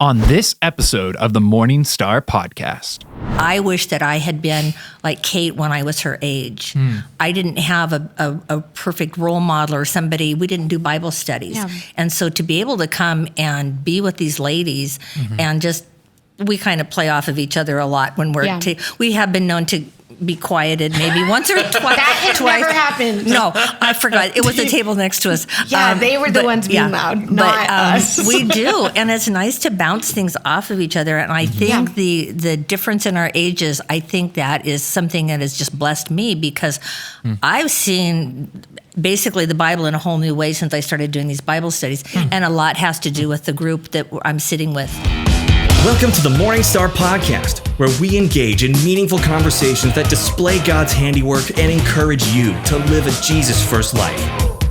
On this episode of the Morning Star Podcast. I wish that I had been like Kate when I was her age. I didn't have a perfect role model or somebody. We didn't do Bible studies. Yeah. And so to be able to come and be with these ladies and just, we kind of play off of each other a lot when we're, we have been known to be quieted maybe once or twice. That has never happened. No, I forgot. It was the table next to us. Yeah, they were the ones being loud, not us. We do. And it's nice to bounce things off of each other. And I think the difference in our ages, I think that is something that has just blessed me because I've seen basically the Bible in a whole new way since I started doing these Bible studies. And a lot has to do with the group that I'm sitting with. Welcome to the Morning Star Podcast, where we engage in meaningful conversations that display God's handiwork and encourage you to live a Jesus-first life.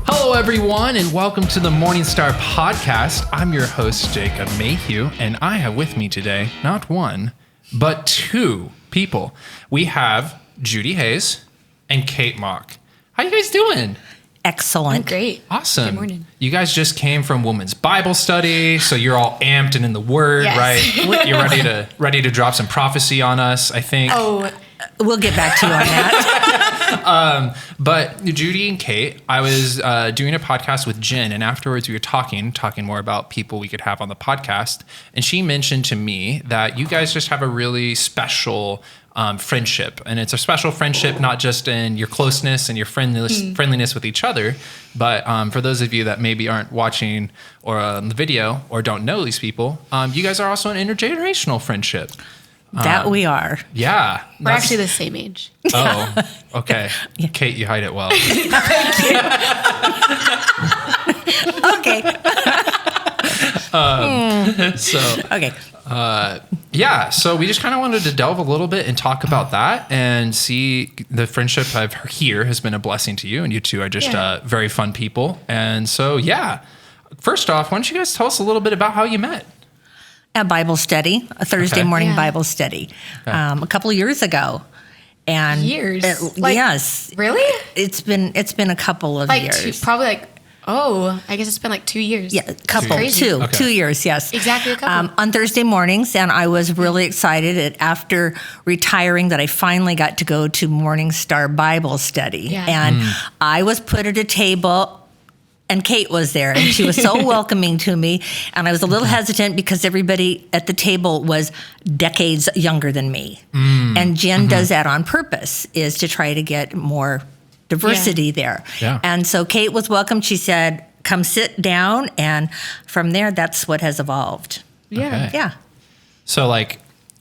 Hello, everyone, and welcome to the Morning Star Podcast. I'm your host, Jacob Mayhew, and I have with me today not one, but two people. We have Judy Hayes and Kate Mock. How you guys doing? Excellent. I'm great. Awesome. Good morning. You guys just came from women's Bible study, so you're all amped and in the Word, right? You're ready to drop some prophecy on us, I think. Oh, we'll get back to you on that. But Judy and Kate, I was doing a podcast with Jen, and afterwards we were talking more about people we could have on the podcast, and she mentioned to me that you guys just have a really special friendship, and it's a special friendship not just in your closeness and your friendliness with each other, but for those of you that maybe aren't watching or the video or don't know these people, you guys are also an intergenerational friendship. That we are. Yeah. We're actually the same age. Oh, okay. Yeah. Kate, you hide it well. Okay. So we just kind of wanted to delve a little bit and talk about that and see the friendship I've here has been a blessing to you, and you two are just very fun people. And so, first off, why don't you guys tell us a little bit about how you met? A Bible study, a Thursday morning Bible study, a couple of years ago. And yes. Really? It's been a couple of years. I guess it's been like 2 years. Yeah, two years, yes. Exactly a couple. On Thursday mornings, and I was really excited after retiring that I finally got to go to Morning Star Bible study. Yeah. And I was put at a table, and Kate was there, and she was so welcoming to me. And I was a little hesitant because everybody at the table was decades younger than me. And Jen does that on purpose, is to try to get more diversity there. Yeah. And so Kate was welcome. She said, come sit down. And from there, that's what has evolved. Yeah. Okay. Yeah. So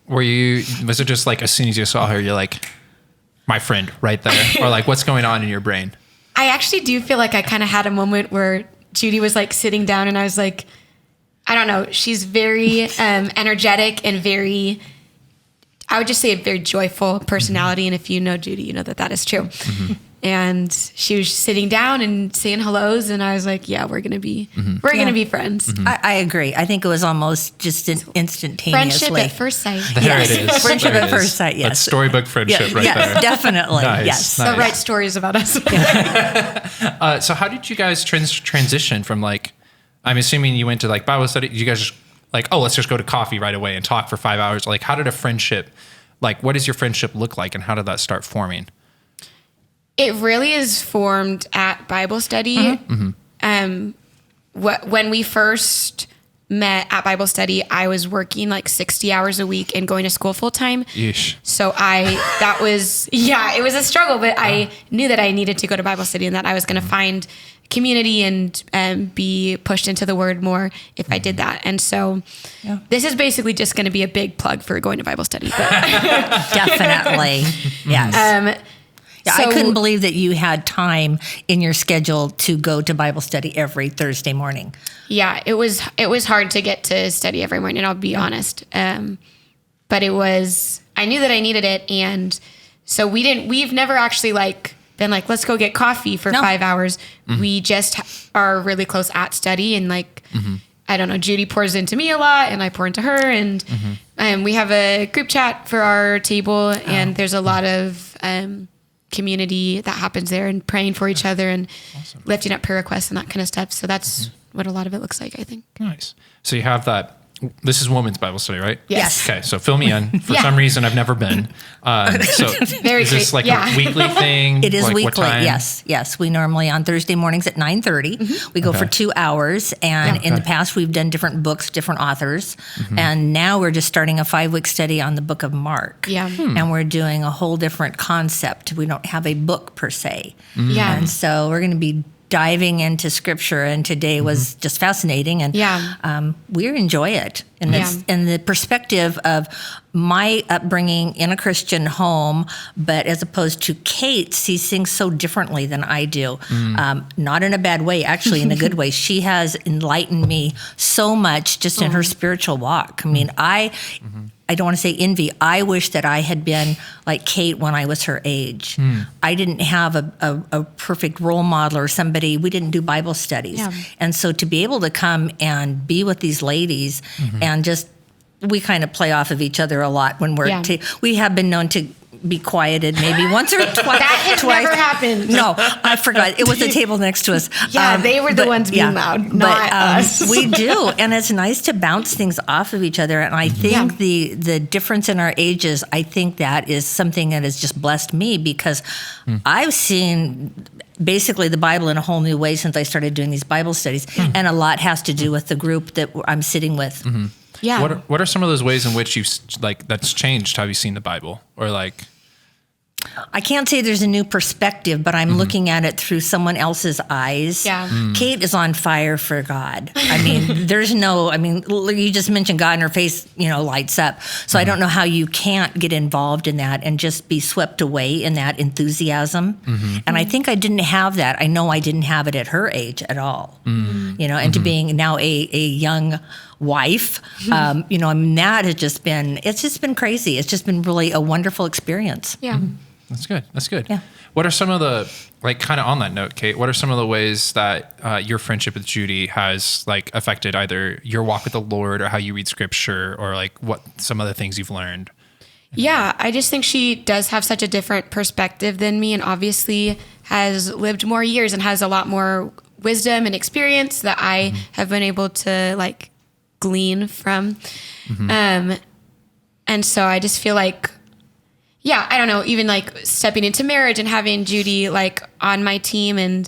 was it just like as soon as you saw her, you're like, my friend right there? Or like, what's going on in your brain? I actually do feel like I kind of had a moment where Judy was like sitting down and I was like, I don't know. She's very energetic and very, I would just say a very joyful personality. And if you know Judy, you know that is true. And she was sitting down and saying hellos, and I was like, "Yeah, we're gonna be friends." I agree. I think it was almost just instantaneously. Friendship at first sight. There it is. Friendship at first sight. Yes. That's storybook friendship right there. Definitely. Nice, Yes. nice. So write stories about us. So how did you guys transition from I'm assuming you went to Bible study. You guys just let's just go to coffee right away and talk for 5 hours. Like, how did a friendship, what does your friendship look like, and how did that start forming? It really is formed at Bible study. When we first met at Bible study, I was working 60 hours a week and going to school full time. Yeesh. So it was a struggle, but I knew that I needed to go to Bible study and that I was going to find community and be pushed into the Word more if I did that. And so this is basically just going to be a big plug for going to Bible study. But Definitely. Yes. I couldn't believe that you had time in your schedule to go to Bible study every Thursday morning. Yeah, it was hard to get to study every morning, I'll be honest. But I knew that I needed it. And so we've never actually been let's go get coffee for 5 hours. We just are really close at study. And I don't know, Judy pours into me a lot and I pour into her. And we have a group chat for our table. And there's a lot of community that happens there and praying for each other and lifting up prayer requests and that kind of stuff. So that's what a lot of it looks like, I think. Nice. So you have that this is women's Bible study, right? Yes. Okay, so fill me in. For some reason, I've never been. So is this like a weekly thing? It is like weekly. Yes. We normally on Thursday mornings at 9:30. We go for 2 hours, and in the past we've done different books, different authors, and now we're just starting a 5-week study on the book of Mark. Yeah. And we're doing a whole different concept. We don't have a book per se. Yeah. And so we're going to be diving into scripture, and today was just fascinating, and we enjoy it. And it's in the perspective of my upbringing in a Christian home, but as opposed to Kate sees things so differently than I do. Not in a bad way, actually in a good way. She has enlightened me so much just in her spiritual walk. I mean, I don't want to say envy. I wish that I had been like Kate when I was her age. I didn't have a perfect role model or somebody. We didn't do Bible studies. Yeah. And so to be able to come and be with these ladies and just, we kind of play off of each other a lot when we're, we have been known to be quieted maybe once or twice. That has never happened. No, I forgot. It was the table next to us. They were the ones being loud, not us. We do. And it's nice to bounce things off of each other. And I think the difference in our ages, I think that is something that has just blessed me, because I've seen basically the Bible in a whole new way since I started doing these Bible studies. And a lot has to do with the group that I'm sitting with. Yeah. What are some of those ways in which you've that's changed how you seen the Bible, or like? I can't say there's a new perspective, but I'm looking at it through someone else's eyes. Yeah. Kate is on fire for God. I mean, you just mentioned God and her face, lights up. So I don't know how you can't get involved in that and just be swept away in that enthusiasm. And I think I didn't have that. I know I didn't have it at her age at all. And to being now a young wife, that has just been crazy. It's just been really a wonderful experience. Yeah. That's good. Yeah. What are some of the, kind of on that note, Kate, what are some of the ways that your friendship with Judy has affected either your walk with the Lord or how you read scripture, or what some of the things you've learned? Yeah, I just think she does have such a different perspective than me, and obviously has lived more years and has a lot more wisdom and experience that I have been able to glean from. And so I just feel I don't know, even stepping into marriage and having Judy on my team and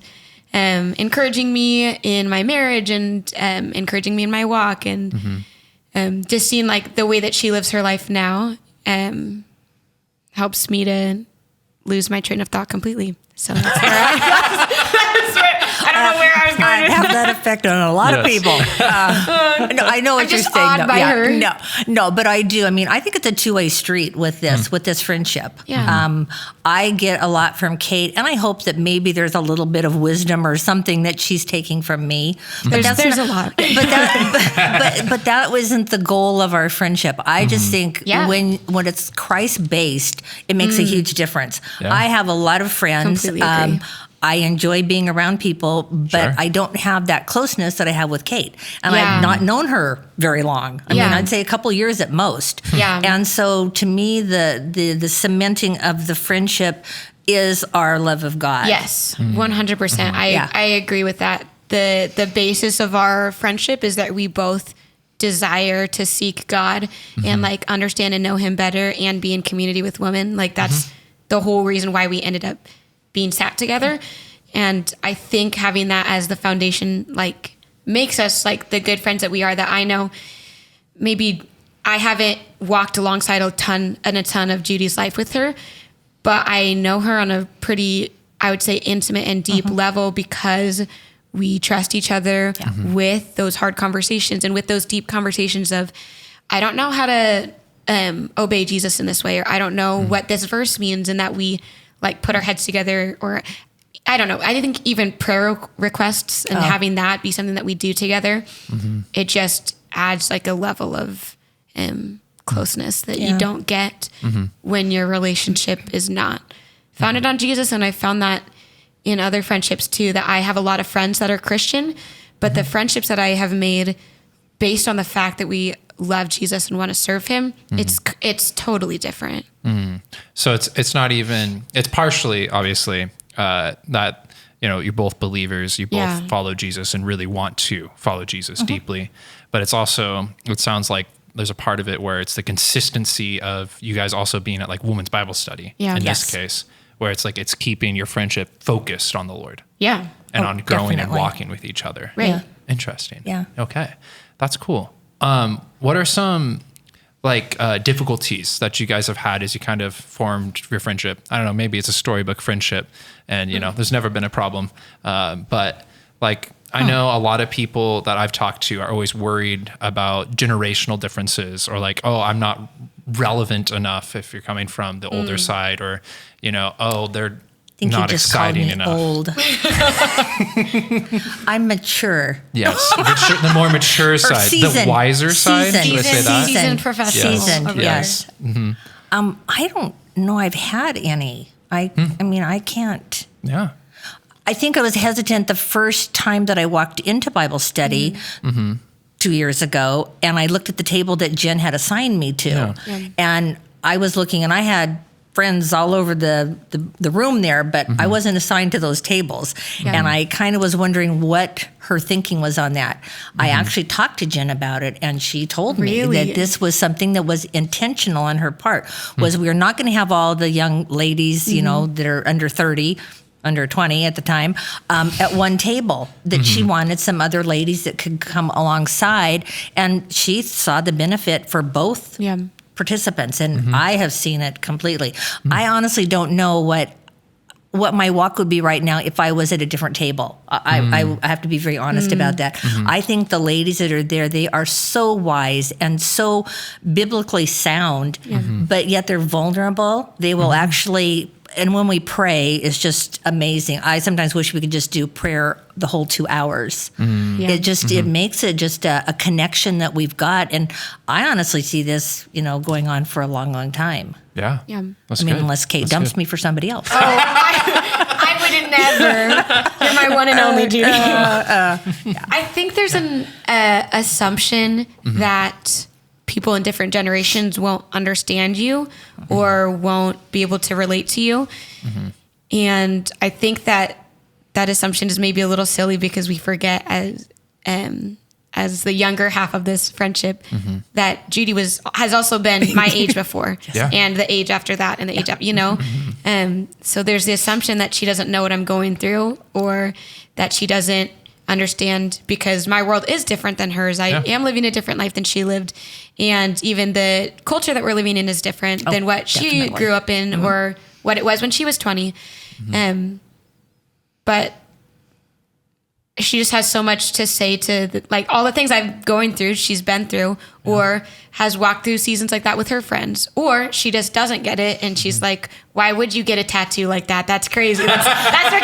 encouraging me in my marriage and encouraging me in my walk, and just seeing the way that she lives her life now helps me to lose my train of thought completely. So that's where I don't know where I was going. I have that effect on a lot of people. No, I know what you're saying. Awed by her. No, but I do. I mean, I think it's a two-way street with this friendship. Yeah. I get a lot from Kate, and I hope that maybe there's a little bit of wisdom or something that she's taking from me. But there's a lot. But that wasn't the goal of our friendship. I just think when it's Christ-based, it makes a huge difference. Yeah. I have a lot of friends. Completely agree. I enjoy being around people, but I don't have that closeness that I have with Kate. And I've not known her very long. I mean, I'd say a couple years at most. Yeah. And so to me, the cementing of the friendship is our love of God. Yes, 100%. I agree with that. The basis of our friendship is that we both desire to seek God and understand and know him better and be in community with women. That's the whole reason why we ended up being sat together. And I think having that as the foundation makes us the good friends that we are. That I know maybe I haven't walked alongside a ton of Judy's life with her, but I know her on a pretty, I would say, intimate and deep level, because we trust each other with those hard conversations and with those deep conversations of, I don't know how to obey Jesus in this way, or I don't know what this verse means, and that we put our heads together, or I don't know. I think even prayer requests and having that be something that we do together, it just adds a level of closeness that you don't get when your relationship is not founded on Jesus. And I found that in other friendships too, that I have a lot of friends that are Christian, but the friendships that I have made based on the fact that we love Jesus and want to serve him, it's totally different. So it's not even, it's partially obviously that you're both believers, you both follow Jesus and really want to follow Jesus deeply. But it's also, it sounds like there's a part of it where it's the consistency of you guys also being at like women's Bible study in this case, where it's like, it's keeping your friendship focused on the Lord. Yeah. And on growing definitely. and walking with each other. Right. Yeah. Interesting. Yeah. Okay. That's cool. What are some like difficulties that you guys have had as you kind of formed your friendship? I don't know, maybe it's a storybook friendship and, there's never been a problem. But like, I know a lot of people that I've talked to are always worried about generational differences or like, oh, I'm not relevant enough if you're coming from the older side or, they're I think not you just called exciting me enough. old. I'm mature. Yes, the more mature side, seasoned. the wiser side. Seasoned. Should I say that? Seasoned professional. Seasoned, over yes. there. I don't know I've had any. I mean, I can't. Yeah. I think I was hesitant the first time that I walked into Bible study 2 years ago, and I looked at the table that Jen had assigned me to, and I was looking, and I had friends all over the room there, but I wasn't assigned to those tables. And I kind of was wondering what her thinking was on that. I actually talked to Jen about it, and she told me that this was something that was intentional on her part, was we're not going to have all the young ladies, that are under 30, under 20 at the time, at one table, that she wanted some other ladies that could come alongside. And she saw the benefit for both participants, and I have seen it completely. I honestly don't know what my walk would be right now if I was at a different table. I have to be very honest about that. I think the ladies that are there, they are so wise and so biblically sound, but yet they're vulnerable. They will actually, and when we pray, it's just amazing. I sometimes wish we could just do prayer the whole 2 hours. It just, it makes it just a connection that we've got. And I honestly see this, going on for a long, long time. Yeah. That's good. Unless Kate dumps me for somebody else. I would never. You're my one and only, Judy. I think there's an assumption that people in different generations won't understand you or won't be able to relate to you. And I think that assumption is maybe a little silly because we forget as the younger half of this friendship that Judy has also been my age before and the age after that and the age after, so there's the assumption that she doesn't know what I'm going through or that she doesn't understand because my world is different than hers. I am living a different life than she lived. And even the culture that we're living in is different than what she grew up in or what it was when she was 20. But she just has so much to say to like all the things I'm going through, she's been through or has walked through seasons like that with her friends, or she just doesn't get it. And she's like, why would you get a tattoo like that? That's crazy. That's what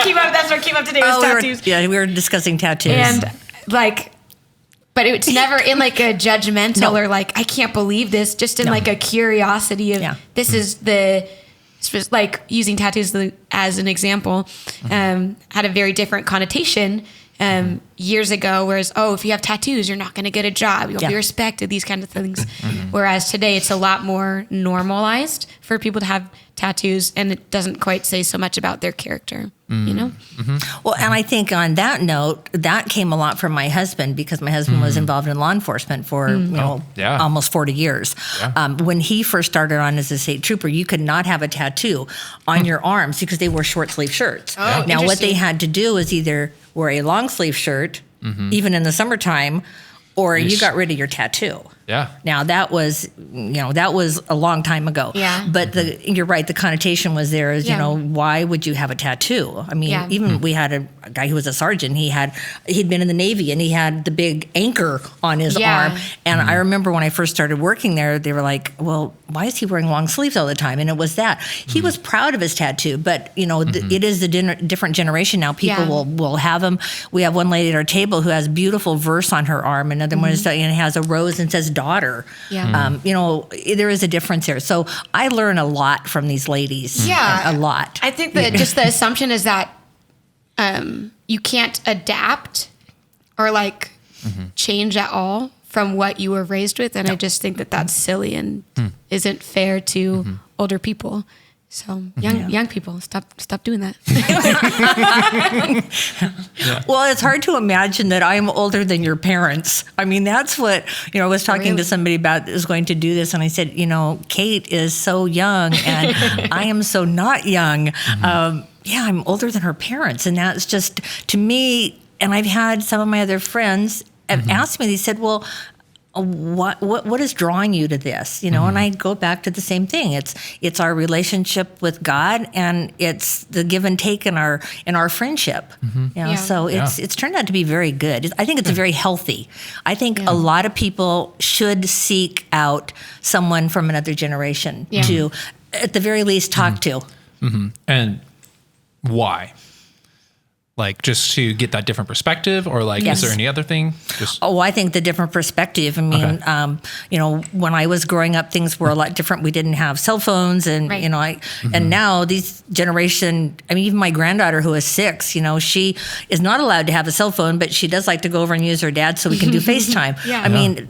came up today was tattoos. We were discussing tattoos. And like, but it's never in like a judgmental or like, I can't believe this, just in like a curiosity of this is like using tattoos as an example, had a very different connotation years ago, whereas, if you have tattoos, you're not going to get a job. You'll be respected, these kinds of things. Whereas today it's a lot more normalized for people to have tattoos, and it doesn't quite say so much about their character, Well, and I think on that note, that came a lot from my husband because my husband was involved in law enforcement for almost 40 years. When he first started on as a state trooper, you could not have a tattoo on your arms because they wore short sleeve shirts. Now, what they had to do is either wear a long sleeve shirt, even in the summertime, or you got rid of your tattoo. Now that was a long time ago. But you're right. The connotation was there as, why would you have a tattoo? I mean, even we had a guy who was a sergeant. He'd been in the Navy and he had the big anchor on his arm. And I remember when I first started working there, they were like, well, why is he wearing long sleeves all the time? And it was that he was proud of his tattoo, but it is the different generation now. People will have them. We have one lady at our table who has beautiful verse on her arm. Another one has a rose and says daughter. There is a difference here. So I learn a lot from these ladies. A lot. I think that just the assumption is that you can't adapt or like change at all from what you were raised with. And I just think that that's silly and isn't fair to older people. So young people, stop doing that. Well, it's hard to imagine that I'm older than your parents. I mean, that's what, I was talking to somebody about is going to do this. And I said, Kate is so young and I am so not young. I'm older than her parents. And that's just, to me, and I've had some of my other friends have asked me, they said, well, what is drawing you to this? And I go back to the same thing. It's our relationship with God, and it's the give and take in our friendship. So it's turned out to be very good. I think it's very healthy. I think a lot of people should seek out someone from another generation to, at the very least, talk to. And why? Like, just to get that different perspective, or like, is there any other thing? I think the different perspective. I mean, when I was growing up, things were a lot different. We didn't have cell phones, and and now these generation. I mean, even my granddaughter, who is 6, she is not allowed to have a cell phone, but she does like to go over and use her dad so we can do FaceTime. I mean,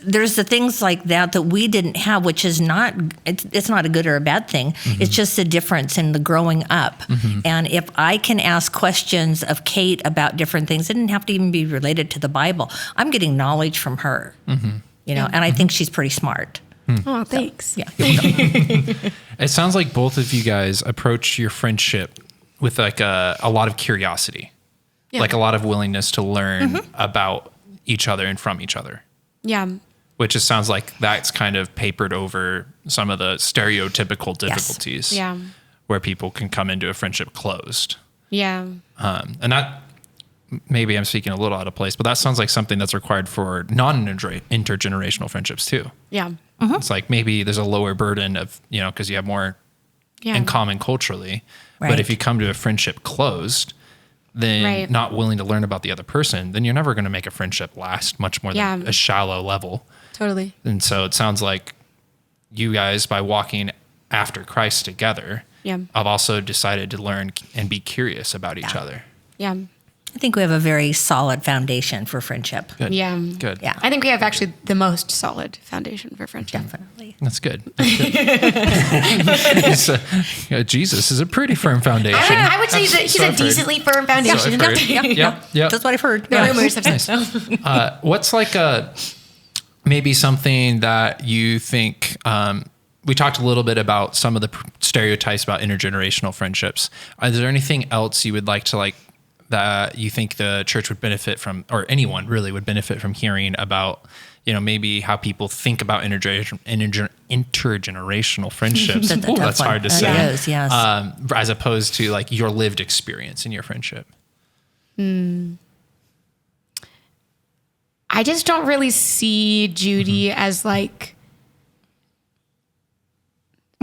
there's the things like that we didn't have, which is not. It's not a good or a bad thing. It's just a difference in the growing up. And if I can ask questions of Kate about different things. It didn't have to even be related to the Bible. I'm getting knowledge from her, and I think she's pretty smart. Oh, thanks. So, It sounds like both of you guys approach your friendship with like a lot of curiosity, like a lot of willingness to learn about each other and from each other. Yeah. Which just sounds like that's kind of papered over some of the stereotypical difficulties where people can come into a friendship closed. Yeah. And that, maybe I'm speaking a little out of place, but that sounds like something that's required for non-intergenerational friendships too. Yeah. It's like maybe there's a lower burden of, because you have more in common culturally. Right. But if you come to a friendship closed, then not willing to learn about the other person, then you're never going to make a friendship last much more than a shallow level. Totally. And so it sounds like you guys, by walking after Christ together, I've also decided to learn and be curious about each other. Yeah. I think we have a very solid foundation for friendship. Good. Yeah. Good. Yeah. I think we have actually the most solid foundation for friendship. Definitely. That's good. Jesus is a pretty firm foundation. I would say he's a decently firm foundation. Yeah. That's what I've heard. No rumors have Nice. What's like maybe something that you think, we talked a little bit about some of the stereotypes about intergenerational friendships. Is there anything else you would like to that you think the church would benefit from, or anyone really would benefit from hearing about, maybe how people think about intergenerational friendships? That's hard to say. It is, yes. As opposed to like your lived experience in your friendship. I just don't really see Judy as like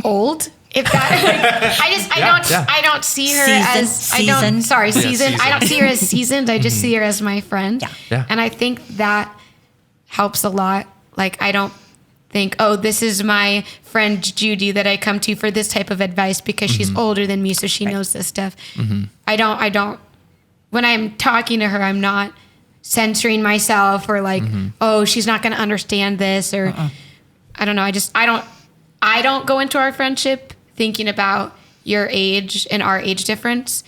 old. If that, I don't see her seasoned. Seasoned. I don't see her as seasoned. I just see her as my friend. Yeah. And I think that helps a lot. Like, I don't think, oh, this is my friend Judy that I come to for this type of advice because she's older than me, so she knows this stuff. I don't, when I'm talking to her, I'm not censoring myself or like, oh, she's not going to understand this, or I don't know. I don't go into our friendship thinking about your age and our age difference.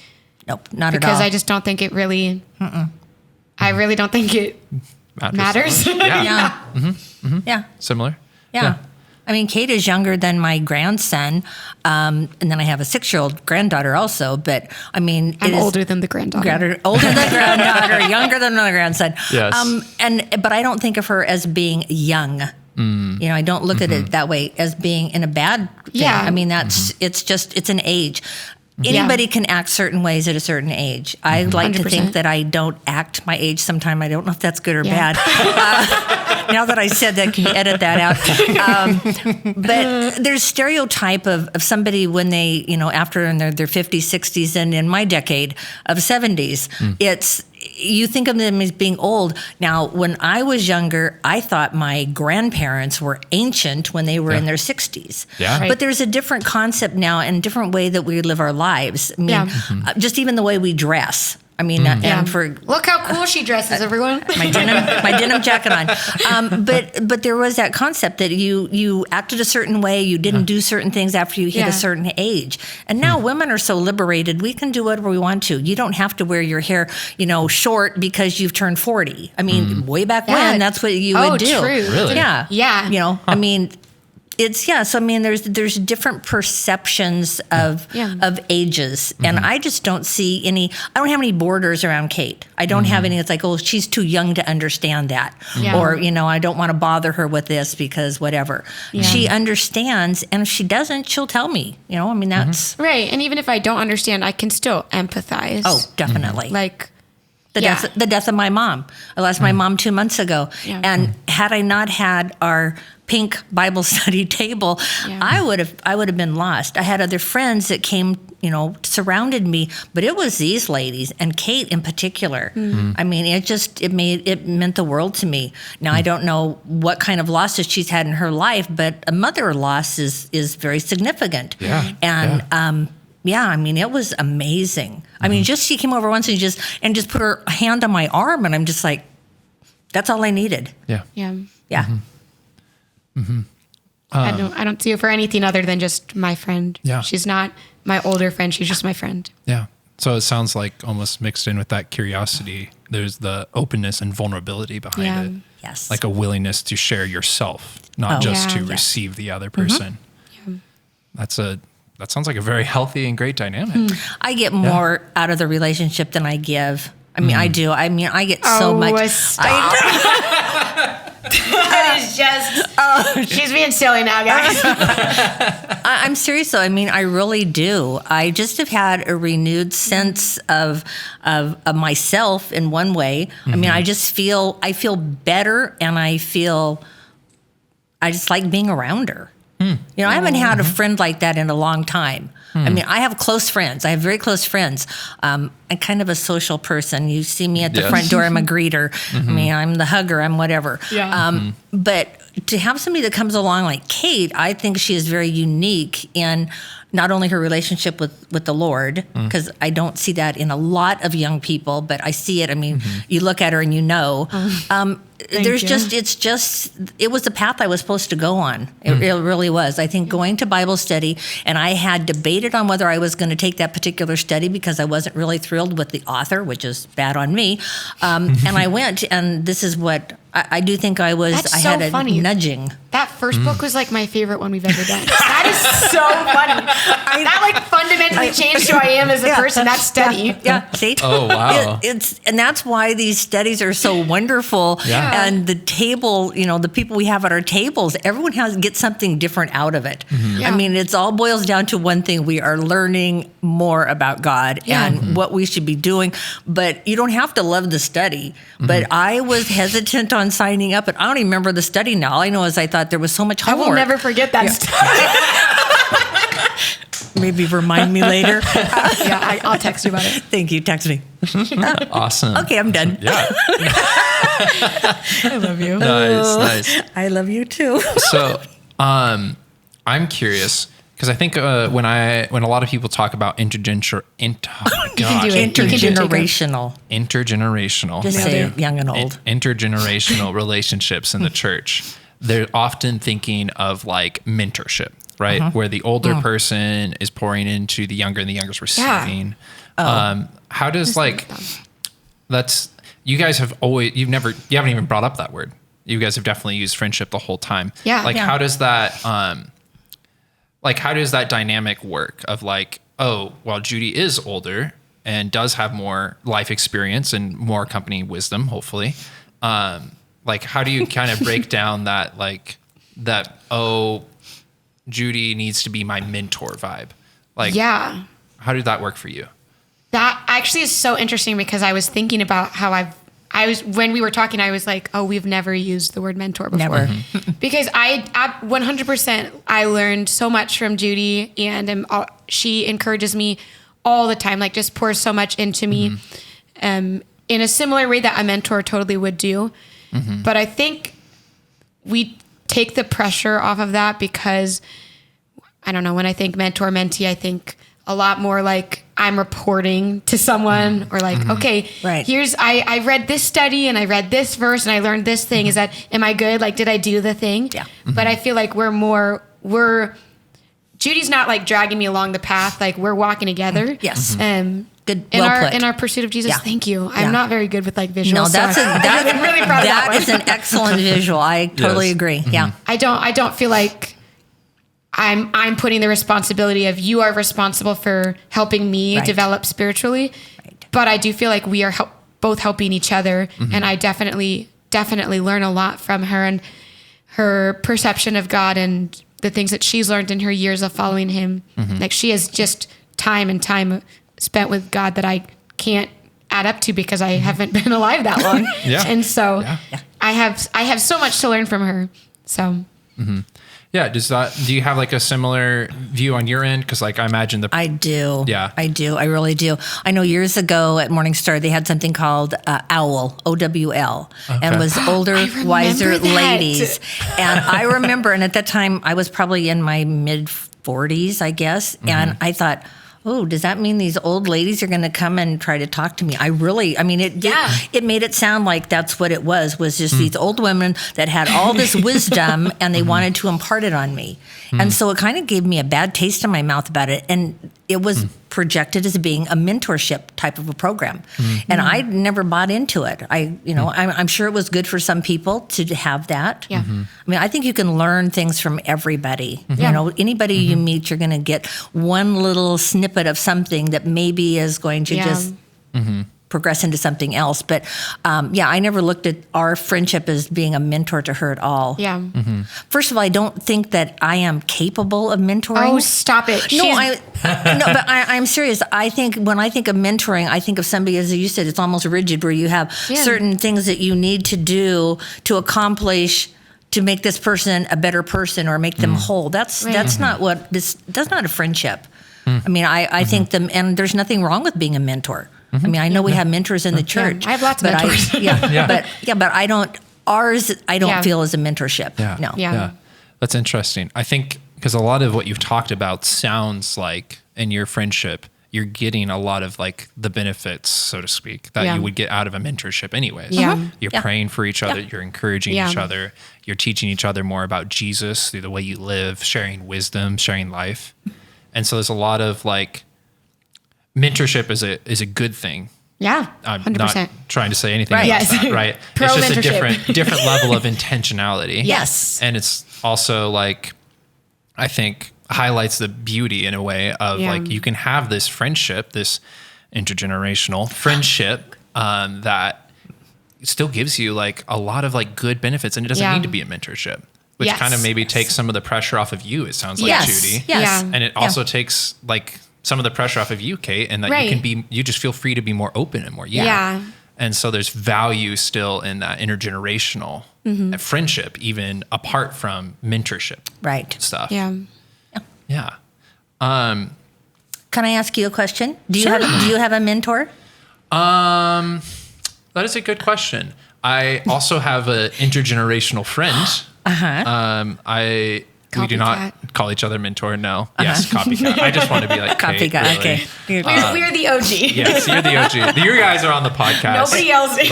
Nope, not at all. Because I just don't think it really, I really don't think it matters. Yeah. Yeah. Similar. Yeah. I mean, Kate is younger than my grandson, and then I have a 6-year-old granddaughter also. But I mean, I'm older than the granddaughter. Older than granddaughter, younger than the grandson. Yes. But I don't think of her as being young. I don't look at it that way as being in a bad thing. Yeah. I mean, it's an age. Anybody can act certain ways at a certain age. I like 100%. to think that I don't act my age sometime. I don't know if that's good or bad. Now that I said that, can you edit that out? But there's stereotype of somebody when they, after in their 50s, 60s, and in my decade of 70s, you think of them as being old. Now, when I was younger, I thought my grandparents were ancient when they were in their 60s. Yeah. Right. But there's a different concept now and a different way that we live our lives. I mean, just even the way we dress. I mean, and for look how cool she dresses, everyone. my denim jacket on. But there was that concept that you acted a certain way, you didn't do certain things after you hit a certain age. And now women are so liberated, we can do whatever we want to. You don't have to wear your hair, short because you've turned 40. I mean, way back when, that's what you would do. True. Really? Yeah. Yeah. I mean, so I mean, there's different perceptions of ages, and I just don't see any. I don't have any borders around Kate. I don't have any. It's like, oh, she's too young to understand that, or I don't want to bother her with this because whatever. Yeah. She understands, and if she doesn't, she'll tell me. I mean, that's right. And even if I don't understand, I can still empathize. Oh, definitely. Like the death of my mom. I lost my mom 2 months ago, and had I not had our pink Bible study table, I would have been lost. I had other friends that came, surrounded me, but it was these ladies and Kate in particular. I mean, it meant the world to me. Now I don't know what kind of losses she's had in her life, but a mother loss is very significant. Yeah. And I mean, it was amazing. I mean, she came over once and just put her hand on my arm, and I'm just like, that's all I needed. Yeah. Yeah. Yeah. I don't see her for anything other than just my friend. Yeah. She's not my older friend. She's just my friend. Yeah. So it sounds like almost mixed in with that curiosity, there's the openness and vulnerability behind it. Yes. Like a willingness to share yourself, not just to receive the other person. Yeah. That sounds like a very healthy and great dynamic. I get more out of the relationship than I give. I mean, I do. I mean, I get so much. That is just. She's being silly now, guys. I'm serious though. I mean, I really do. I just have had a renewed sense of myself in one way. I mean, I feel better, and I just like being around her. I haven't had a friend like that in a long time. I mean, I have close friends. I have very close friends. I'm kind of a social person. You see me at the front door, I'm a greeter. I mean, I'm the hugger, I'm whatever. Yeah. But to have somebody that comes along like Kate, I think she is very unique in not only her relationship with the Lord, because I don't see that in a lot of young people, but I see it. I mean, you look at her and you know. It was the path I was supposed to go on. It really was. I think going to Bible study, and I had debated on whether I was going to take that particular study because I wasn't really thrilled with the author, which is bad on me. And I went, and this is what I do think I was. That's I so had a funny. nudging. That first book was like my favorite one we've ever done. That is so funny. That like fundamentally changed who I am as a person. That study. Yeah. See? Oh, wow. And that's why these studies are so wonderful. Yeah. And the table, the people we have at our tables, everyone gets something different out of it. Yeah. I mean, it's all boils down to one thing. We are learning more about God and what we should be doing. But you don't have to love the study. But I was hesitant on signing up, and I don't even remember the study now. All I know is I thought there was so much homework. I will never forget that study. Maybe remind me later. I'll text you about it. Thank you. Text me. Awesome. Okay, I'm done. Yeah. I love you. Nice. I love you too. So, I'm curious because I think when a lot of people talk about intergenerational, Just say it, young and old. Intergenerational relationships in the church, they're often thinking of like mentorship, right? Where the older person is pouring into the younger and the younger's receiving. How does you guys have always, you haven't even brought up that word. You guys have definitely used friendship the whole time. Yeah. How does that, how does that dynamic work of like, oh, well, Judy is older and does have more life experience and more company wisdom, hopefully. How do you kind of break down that, Judy needs to be my mentor vibe? How did that work for you? That actually is so interesting because I was thinking about how when we were talking, I was like, oh, we've never used the word mentor before. Never. Because I 100%, I learned so much from Judy, and she encourages me all the time, like just pours so much into me in a similar way that a mentor totally would do. But I think we take the pressure off of that because, I don't know, when I think mentor, mentee, I think a lot more like I'm reporting to someone or like, okay, Right. here's, I read this study and I read this verse and I learned this thing. Is that, am I good? Like, did I do the thing? Yeah. But I feel like Judy's not like dragging me along the path. Like we're walking together. Yes. Good. In Well our put. in our pursuit of Jesus. Yeah. Thank you. Yeah. I'm not very good with like visuals. No, that's I'm really proud of that one. is an excellent visual. I totally Yes. agree. Yeah. I don't feel like I'm putting the responsibility of you are responsible for helping me Right. develop spiritually. Right. But I do feel like we are both helping each other, and I definitely learn a lot from her and her perception of God and the things that she's learned in her years of following him. Like she has just time and time spent with God that I can't add up to because I haven't been alive that long. Yeah. And so Yeah. I have so much to learn from her. So Yeah. Do you have like a similar view on your end? Cause like I imagine I do. Yeah. I do. I really do. I know years ago at Morningstar, they had something called OWL, OWL, and it was older, remember wiser that. ladies. And I remember, and at that time, I was probably in my mid 40s, I guess. And I thought, oh, does that mean these old ladies are going to come and try to talk to me? It made it sound like that's what it was just these old women that had all this wisdom and they wanted to impart it on me. And so it kind of gave me a bad taste in my mouth about it. And it was projected as being a mentorship type of a program. And I never bought into it. I'm sure it was good for some people to have that. Yeah. I mean, I think you can learn things from everybody. Yeah. You know, anybody you meet, you're going to get one little snippet of something that maybe is going to just progress into something else. But I never looked at our friendship as being a mentor to her at all. yeah. First of all, I don't think that I am capable of mentoring. Oh, stop it. But I'm serious. I think when I think of mentoring, I think of somebody, as you said, it's almost rigid, where you have certain things that you need to do to accomplish to make this person a better person or make them whole. That's not what that's not a friendship. I mean, I think and there's nothing wrong with being a mentor. I mean, I know we have mentors in the church. I have lots of mentors. But I don't feel as a mentorship. Yeah. No. Yeah. That's interesting. I think because a lot of what you've talked about sounds like in your friendship, you're getting a lot of like the benefits, so to speak, that you would get out of a mentorship anyways. Yeah. You're praying for each other. You're encouraging each other. You're teaching each other more about Jesus through the way you live, sharing wisdom, sharing life. And so there's a lot of like mentorship is a good thing. Yeah. I'm 100%. not trying to say anything Right. about Yes. that, right? Pro It's just a mentorship. different level of intentionality. Yes. And it's also like, I think highlights the beauty in a way of like, you can have this friendship, this intergenerational friendship, that still gives you like a lot of like good benefits, and it doesn't need to be a mentorship, which Yes. kind of maybe takes some of the pressure off of you. It sounds like, Yes. Judy. Yes. Yeah. And it also takes like some of the pressure off of you, Kate, and that Right. you just feel free to be more open and more Yeah. And so there's value still in that intergenerational friendship, even apart from mentorship Right. stuff. Yeah. Yeah. Can I ask you a question? Do you Sure. have a mentor? That is a good question. I also have an intergenerational friend. We do not Copycat. call each other mentor. No. Yes, copycat. I just want to be like Kate, Copycat. really. Okay. We're the OG. Yes, you're the OG. You guys are on the podcast. Nobody else is.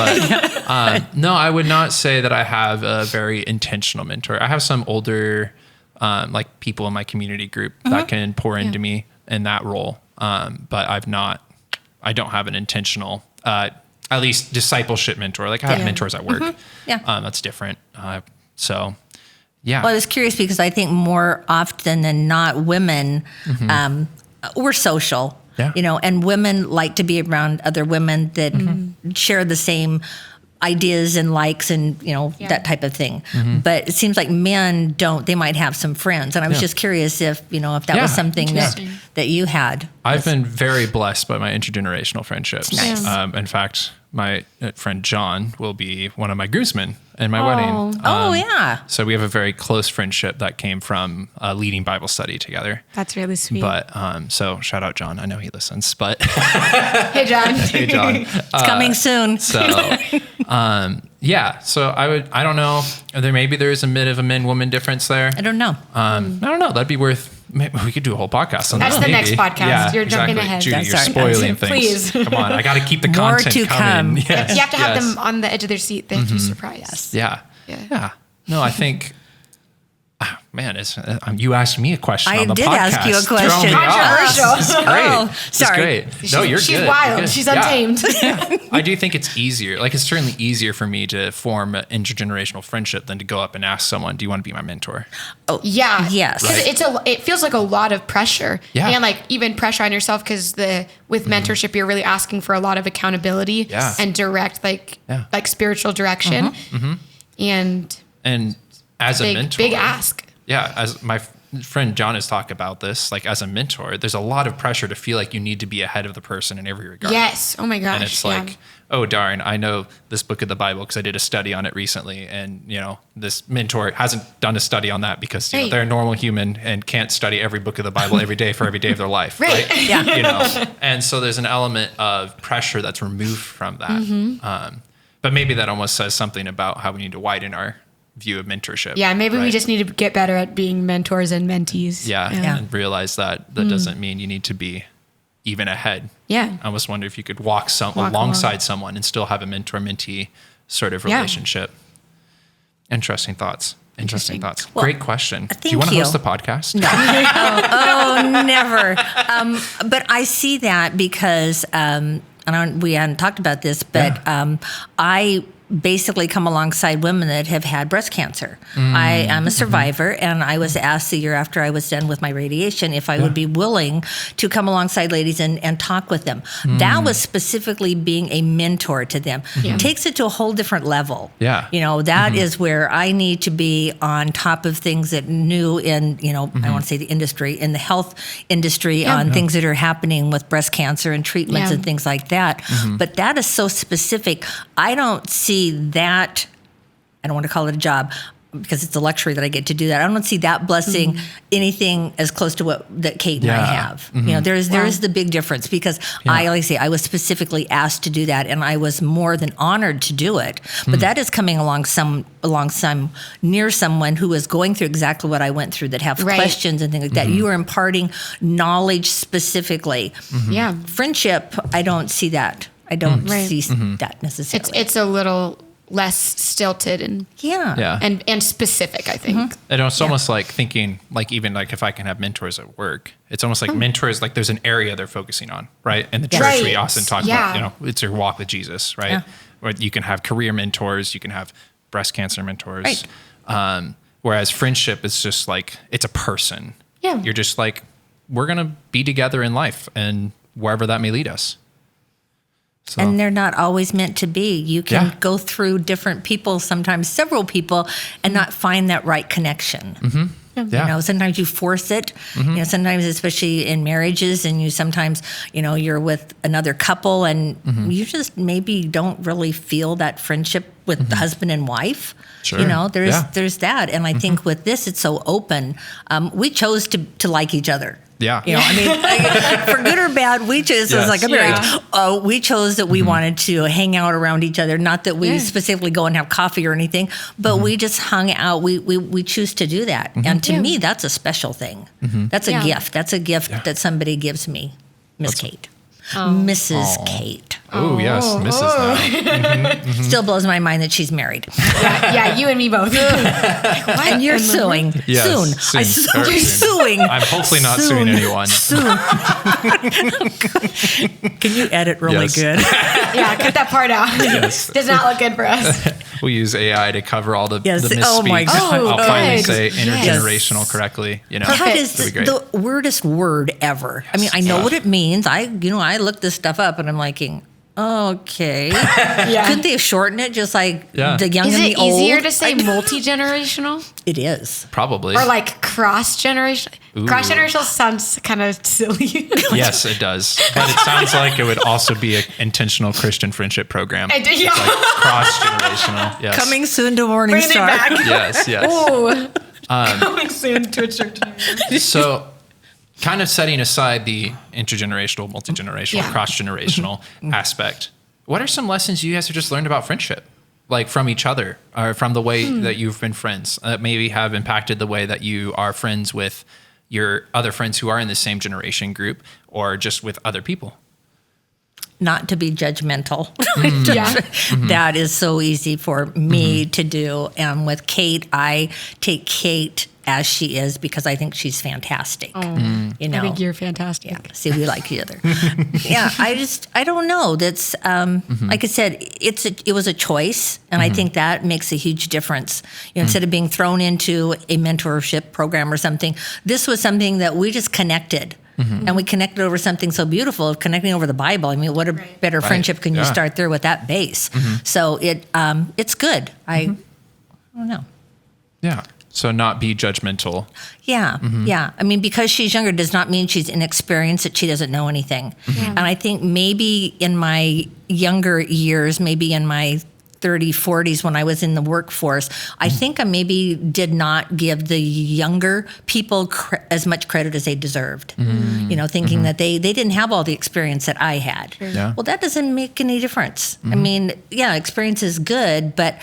But, no, I would not say that I have a very intentional mentor. I have some older, like people in my community group that can pour into me in that role. But I don't have an intentional, at least discipleship mentor. Like I have mentors at work. Yeah. That's different. So yeah. Well, I was curious because I think more often than not, women, we're social, Yeah. and women like to be around other women that share the same ideas and likes and, that type of thing. But it seems like men don't. They might have some friends. And I was just curious if that was something that you had. I've been very blessed by my intergenerational friendships. Nice. In fact, my friend John will be one of my groomsmen in my wedding. Yeah. So we have a very close friendship that came from leading Bible study together. That's really sweet. But so shout out John. I know he listens, but Hey, John. hey John. It's coming soon. So yeah. So I don't know. Maybe there is a bit of a men-woman difference there. I don't know. I don't know. That'd be worth Maybe we could do a whole podcast on That's that. the next maybe. podcast. Yeah, You're jumping ahead. Judy, That's you're right. spoiling things. Please. Come on, I got to keep the More content to coming. come. Yes, You have to have yes. them on the edge of their seat. They have to be surprised. Yeah. Yeah. No, I think. Man, you asked me a question I on the did podcast. ask you a Throw me question. off. Controversial. This is great. Oh, It's sorry. great. No, you're She's good. wild. You're good. She's Yeah. untamed. I do think it's easier. Like, it's certainly easier for me to form an intergenerational friendship than to go up and ask someone, "Do you want to be my mentor?" Yeah. Yes. Because it feels like a lot of pressure. Yeah. And like even pressure on yourself because with mentorship, you're really asking for a lot of accountability Yeah. and direct like spiritual direction. And as a big, mentor, big ask. Yeah, as my friend John has talked about this, like as a mentor, there's a lot of pressure to feel like you need to be ahead of the person in every regard. Yes. Oh my gosh. And it's like, oh darn, I know this book of the Bible because I did a study on it recently, and this mentor hasn't done a study on that because Right. they're a normal human and can't study every book of the Bible every day for every day of their life, right? Yeah. And so there's an element of pressure that's removed from that. Mm-hmm. But maybe that almost says something about how we need to widen our view of mentorship. Yeah, maybe we right? just need to get better at being mentors and mentees. Yeah, Yeah. and realize that doesn't mean you need to be even ahead. Yeah. I almost wonder if you could walk alongside someone and still have a mentor-mentee sort of Yeah. relationship. Interesting thoughts. Interesting thoughts. Well, Great question. Do you thank want to you. host the podcast? Oh, never. But I see that because, we hadn't talked about this, but I basically come alongside women that have had breast cancer. I am a survivor, and I was asked the year after I was done with my radiation if I would be willing to come alongside ladies and talk with them. That was specifically being a mentor to them. Takes it to a whole different level. Yeah. That is where I need to be on top of things that new in, I don't want to say the industry, in the health industry on things that are happening with breast cancer and treatments and things like that. But that is so specific. I don't see that, I don't want to call it a job because it's a luxury that I get to do that. I don't see that blessing anything as close to what that Kate and I have. There is the big difference because I was specifically asked to do that, and I was more than honored to do it. But that is coming along near someone who is going through exactly what I went through, that have questions and things like that. You are imparting knowledge specifically. Yeah. Friendship, I don't see that. I don't see that necessarily. It's a little less stilted and and specific, I think. And it's almost like thinking, like even like if I can have mentors at work, it's almost like mentors, like there's an area they're focusing on, right? In the church, we often talk about, it's your walk with Jesus, right? Or you can have career mentors, you can have breast cancer mentors. Whereas friendship is just like, it's a person. Yeah. You're just like, we're going to be together in life and wherever that may lead us. So. And they're not always meant to be. You can go through different people, sometimes several people, and not find that right connection. Sometimes you force it. Sometimes, especially in marriages, and you sometimes, you're with another couple, and you just maybe don't really feel that friendship with the husband and wife. Sure. There's that, and I think with this, it's so open. We chose to like each other. Yeah. For good or bad, we chose, it was like a marriage. We chose that we wanted to hang out around each other. Not that we specifically go and have coffee or anything, but we just hung out. We choose to do that. And to me, that's a special thing. That's a gift. That's a gift that somebody gives me, Miss Kate. Mrs. Kate. Oh, yes, Mrs. now. Still blows my mind that she's married. Yeah, you and me both. And you're suing. Yes, Soon. very You're soon. suing. I'm hopefully not suing anyone. Soon. Can you edit really good? Yeah, cut that part out. Yes. Does not look good for us. We use AI to cover all the misspeaks. Oh my God. I'll finally good. say intergenerational correctly. That is That'd be great. the weirdest word ever. I mean, I know what it means. I looked this stuff up, and I'm like, okay. Couldn't they shorten it just like the young Is and it the old? easier to say multi-generational? It is. Probably. Or like cross-generational? Ooh. Cross-generational sounds kind of silly. Yes, it does. But it sounds like it would also be an intentional Christian friendship program. I do, yeah. Like cross-generational. Yes. Coming soon to Morning Bringing it Star. back. Yes, yes. Ooh. Coming soon to a church near you. So kind of setting aside the intergenerational, multi-generational, cross-generational aspect, what are some lessons you guys have just learned about friendship? Like from each other or from the way that you've been friends that maybe have impacted the way that you are friends with your other friends who are in the same generation group or just with other people? Not to be judgmental. Yeah. That is so easy for me to do. And with Kate, I take Kate as she is because I think she's fantastic. You know, I think you're fantastic. Yeah. See, we like each other. Yeah. I don't know. That's, like I said, it was a choice. And I think that makes a huge difference. You know, instead of being thrown into a mentorship program or something, this was something that we just connected. And we connected over something so beautiful, connecting over the Bible. I mean, what a better friendship can you start there with that base? So it's good. I don't know. Yeah. So not be judgmental. Yeah, yeah. I mean, because she's younger does not mean she's inexperienced, that she doesn't know anything. And I think maybe in my younger years, maybe in my 30s, 40s when I was in the workforce, I think I maybe did not give the younger people as much credit as they deserved. You know, thinking that they didn't have all the experience that I had. Yeah. Well, that doesn't make any difference. I mean, yeah, experience is good, but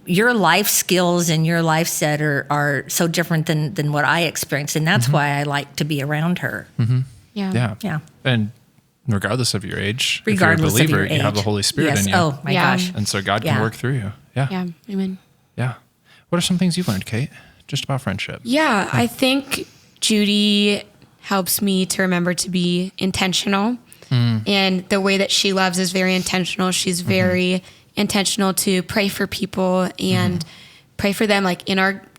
your life skills and your life set are so different than what I experienced. And that's why I like to be around her. Yeah. Yeah. And regardless of your age, Regardless if you're a of believer, your you have the age. Holy Spirit Yes. in you. Oh my gosh. And so God can work through you. Yeah. Yeah. Amen. Yeah. What are some things you've learned, Kate, just about friendship? Yeah. I think Judy helps me to remember to be intentional. And the way that she loves is very intentional. She's very intentional to pray for people and pray for them, like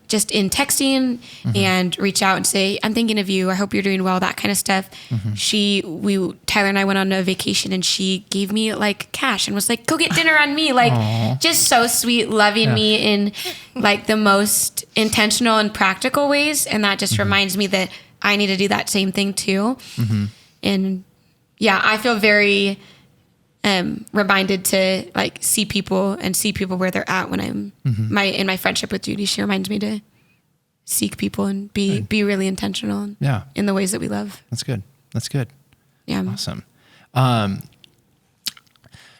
just in texting and reach out and say, I'm thinking of you. I hope you're doing well, that kind of stuff. Tyler and I went on a vacation and she gave me like cash and was like, go get dinner on me. Like just so sweet, loving me in like the most intentional and practical ways. And that just reminds me that I need to do that same thing too. And yeah, I feel very reminded to like see people where they're at when I'm in my friendship with Judy. She reminds me to seek people and be really intentional in the ways that we love. That's good. That's good. Yeah. Awesome.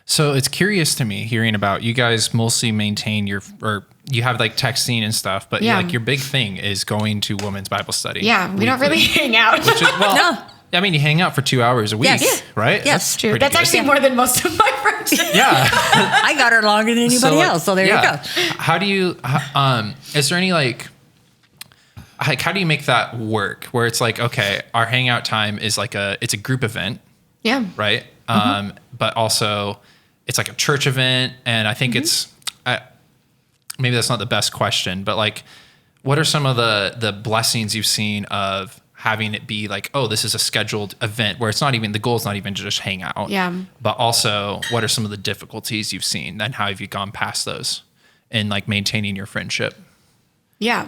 So it's curious to me hearing about you guys mostly maintain or you have like texting and stuff, but like your big thing is going to women's Bible study. Yeah. We don't really hang out. Which is, well, I mean, you hang out for 2 hours a week, right? Yes, True. That's actually more than most of my friends. Yeah. I got her longer than anybody else, so there you go. How do you, is there any like, how do you make that work where it's like, okay, our hangout time is like it's a group event. Yeah. Right. But also it's like a church event. And I think it's, maybe that's not the best question, but like, what are some of the blessings you've seen of having it be like, oh, this is a scheduled event where it's not even, the goal is not even to just hang out. Yeah. But also, what are some of the difficulties you've seen and how have you gone past those in like maintaining your friendship? Yeah.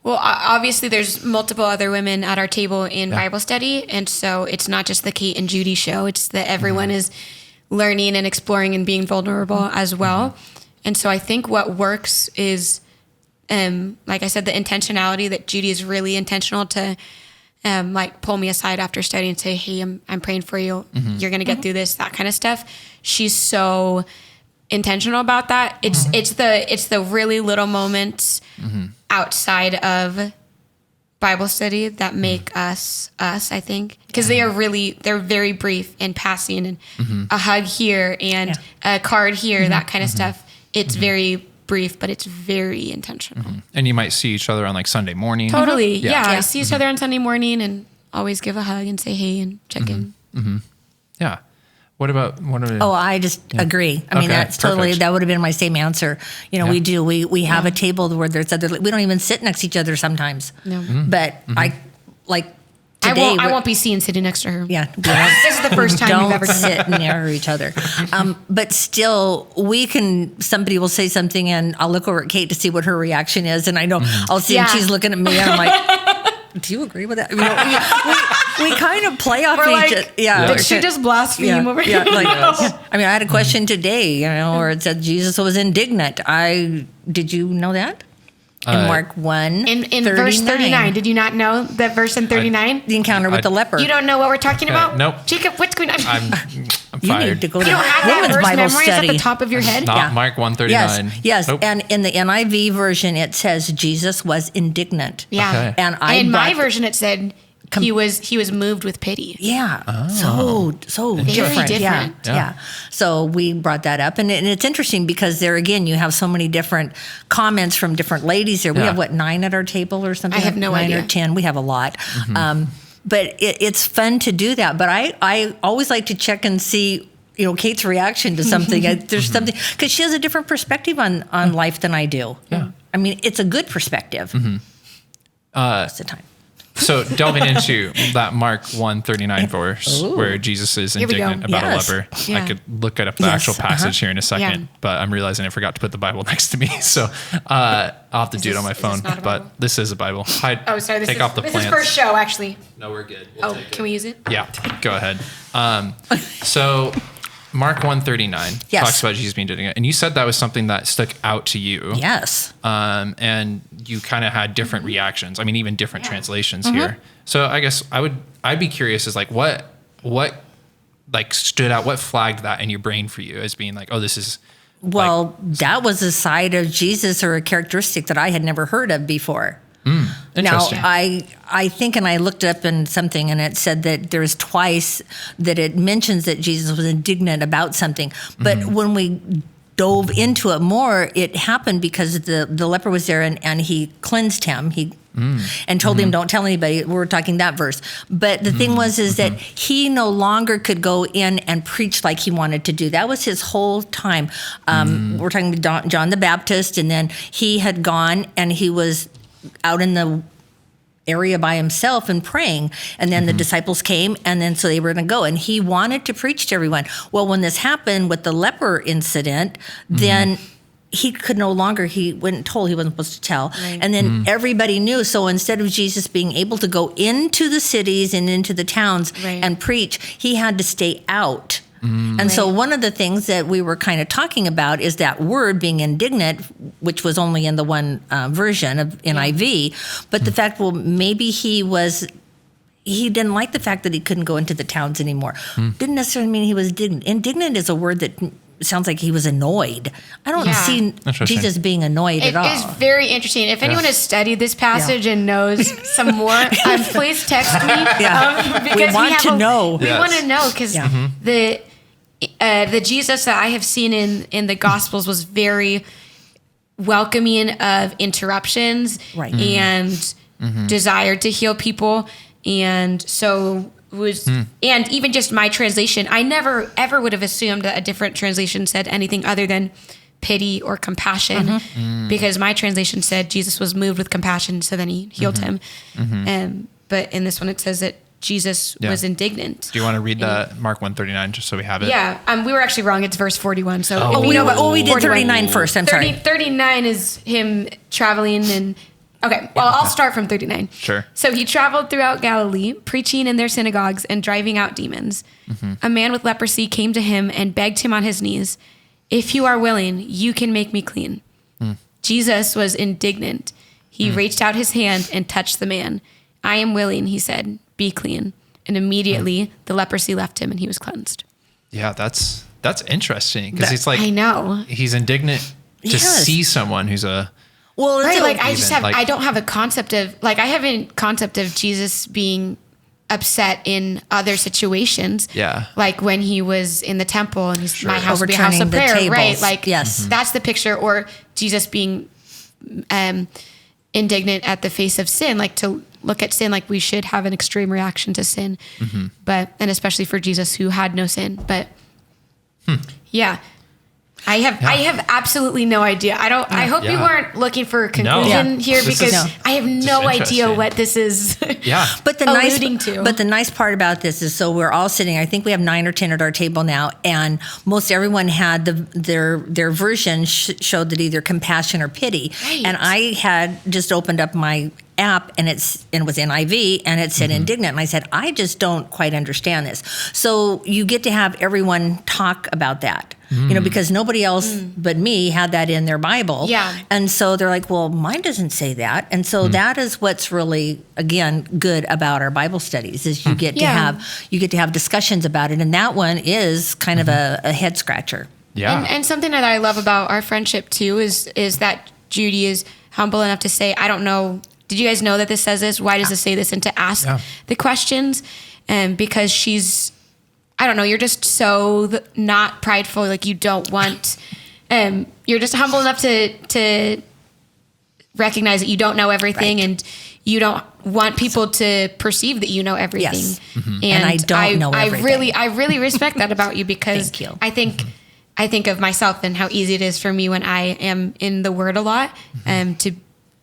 Well, obviously there's multiple other women at our table in Bible study. And so it's not just the Kate and Judy show. It's that everyone is learning and exploring and being vulnerable as well. And so I think what works is, like I said, the intentionality that Judy is really intentional to like pull me aside after studying and say, hey, I'm praying for you. You're going to get through this, that kind of stuff. She's so intentional about that. It's the really little moments outside of Bible study that make us, I think, because they're very brief and passing and a hug here and a card here, that kind of stuff. It's very brief, but it's very intentional. And you might see each other on like Sunday morning. Totally. Yeah. See each other on Sunday morning and always give a hug and say hey and check in. Yeah. What about Oh, I just agree. I mean, that's totally, perfect. that would have been my same answer. You know, we have a table where there's we don't even sit next to each other sometimes. No. But I like today. I won't be seen sitting next to her. Yeah. This is the first time we've ever Don't done that. sit near each other. But still, somebody will say something and I'll look over at Kate to see what her reaction is. And I know I'll see and she's looking at me and I'm like, do you agree with that? You know, we kind of play off We're each like, other. Yeah. Did she just blaspheme over here? I mean, I had a question today, you know, where it said Jesus was indignant. Did you know that? In Mark 1, in verse 39. Did you not know that verse in 39? The encounter with the leper. You don't know what we're talking about? Nope. Jacob, what's going on? I'm You need to go to You don't have that women's verse Bible memorized at study. the top of your head? Not Mark 139. Yes. Nope. And in the NIV version, it says Jesus was indignant. Yeah. Okay. And In my version, it said he was moved with pity. Yeah. Oh. So Very different. different. Yeah. So we brought that up. And it's interesting because there again, you have so many different comments from different ladies there. We Yeah. have 9 at our table or something? I have no 9 idea. or 10. We have a lot. But it's fun to do that. But I always like to check and see, Kate's reaction to something. There's something, because she has a different perspective on life than I do. Yeah. I mean, it's a good perspective. Most of the time. So delving into that Mark 139 verse where Jesus is Here we go. indignant about Yes. a leper. Yeah. I could look at up the Yes. actual passage here in a second, Yeah. but I'm realizing I forgot to put the Bible next to me. So I'll have to do it on my is this phone, not a but Bible? this is a Bible. Oh, sorry. This Take is off the this plants. is for show, actually. No, we're good. Oh, can we use it? Yeah, go ahead. So Mark 139 Yes. talks about Jesus being indignant. And you said that was something that stuck out to you. Yes. And you kind of had different reactions. I mean, even different translations here. So I guess I'd be curious is like what like stood out, what flagged that in your brain for you as being like, oh, this is Well, that was a side of Jesus or a characteristic that I had never heard of before. Now, interesting. I think, and I looked up in something, and it said that there's twice that it mentions that Jesus was indignant about something. But when we dove into it more, it happened because the leper was there, and he cleansed him. And told him, don't tell anybody. We're talking that verse. But the thing was that he no longer could go in and preach like he wanted to do. That was his whole time. We're talking about John the Baptist, and then he had gone and he was out in the area by himself and praying. And then the disciples came, and then so they were going to go. And he wanted to preach to everyone. Well, when this happened with the leper incident, then he could no longer, he wasn't told, he wasn't supposed to tell. Right. And then everybody knew. So instead of Jesus being able to go into the cities and into the towns Right. and preach, he had to stay out. And so one of the things that we were kind of talking about is that word being indignant, which was only in the one version of NIV. But the fact, well, maybe he didn't like the fact that he couldn't go into the towns anymore. Didn't necessarily mean he was indignant. Indignant is a word that sounds like he was annoyed. I don't Yeah. see Interesting. Jesus being annoyed It at all. is very interesting. If anyone has studied this passage and knows some more, please text me. Because We want to know. We Yes. want to know because the Jesus that I have seen in the Gospels was very welcoming of interruptions Right. and desired to heal people, and so was and even just my translation, I never ever would have assumed that a different translation said anything other than pity or compassion, because my translation said Jesus was moved with compassion, so then he healed him. But in this one, it says that Jesus was indignant. Do you want to read the Mark 139 just so we have it? Yeah, we were actually wrong. It's verse 41. So Oh. if you know what, we did 39 first. I'm sorry. 39 is him traveling and. Okay, well, I'll start from 39. Sure. So he traveled throughout Galilee, preaching in their synagogues and driving out demons. A man with leprosy came to him and begged him on his knees, "If you are willing, you can make me clean." Jesus was indignant. He reached out his hand and touched the man. "I am willing," he said, "be clean." And immediately the leprosy left him and he was cleansed. Yeah, that's interesting because it's like I know. he's indignant to Yes. see someone who's a Well, Right, it's like I just even, have, like- I don't have a concept of, like I have a concept of Jesus being upset in other situations. Yeah. Like when he was in the temple and he's, my house will be a house Overturning of the prayer, tables. right? Like Yes. that's the picture. Or Jesus being indignant at the face of sin, like to look at sin, like we should have an extreme reaction to sin, and especially for Jesus who had no sin, but yeah. I have absolutely no idea. I hope you Yeah. weren't looking for a conclusion here, This because is I have just no idea interesting. what this is. yeah. But the alluding to. But the nice part about this is, so we're all sitting. I think we have 9 or 10 at our table now, and most everyone had their version showed that either compassion or pity. Right. And I had just opened up my app, and it was NIV, and it said indignant, and I said, I just don't quite understand this. So you get to have everyone talk about that. because nobody else but me had that in their Bible. Yeah. And so they're like, well, mine doesn't say that. And so that is what's really, again, good about our Bible studies is you get to have discussions about it. And that one is kind of a head scratcher. Yeah. And something that I love about our friendship too is that Judy is humble enough to say, I don't know, did you guys know that this says this? Why does it say this? And to ask the questions. And because she's, I don't know, you're just so not prideful. Like you don't want, you're just humble enough to recognize that you don't know everything and you don't want people to perceive that you know everything. Yes. And I don't know everything. I really respect that about you because Thank you. I think of myself and how easy it is for me when I am in the Word a lot to